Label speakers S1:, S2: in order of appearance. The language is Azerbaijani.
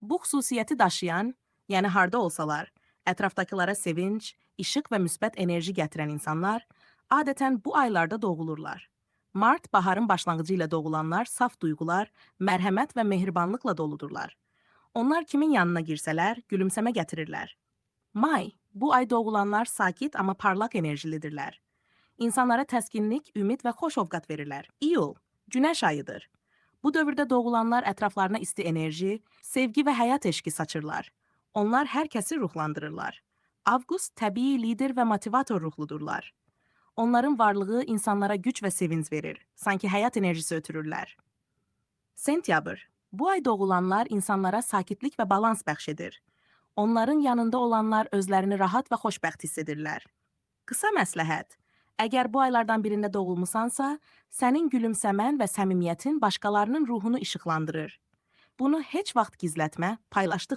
S1: Bu xüsusiyyəti daşıyan, yəni harda olsalar, ətrafdakılara sevinc, işıq və müsbət enerji gətirən insanlar adətən bu aylarda doğulurlar. Mart baharın başlanğıcı ilə doğulanlar saf duyğular, mərhəmət və mehribanlıqla doludurlar. Onlar kimin yanına girsələr, gülümsəmə gətirirlər. May, bu ay doğulanlar sakit amma parlaq enerjilidirlər. İnsanlara təskinlik, ümid və xoş ovqat verirlər. İyul, günəş ayıdır. Bu dövrdə doğulanlar ətraflarına isti enerji, sevgi və həyat eşqi saçırlar. Onlar hər kəsi ruhlandırırlar. Avqust təbii lider və motivator ruhludurlar. Onların varlığı insanlara güc və sevinc verir. Sanki həyat enerjisi ötürürlər. Sentyabr, bu ay doğulanlar insanlara sakitlik və balans bəxş edir. Onların yanında olanlar özlərini rahat və xoşbəxt hiss edirlər. Qısa məsləhət. Əgər bu aylardan birində doğulmusansa, sənin gülümsəmən və səmimiyyətin başqalarının ruhunu işıqlandırır. Bunu heç vaxt gizlətmə, paylaşdıqca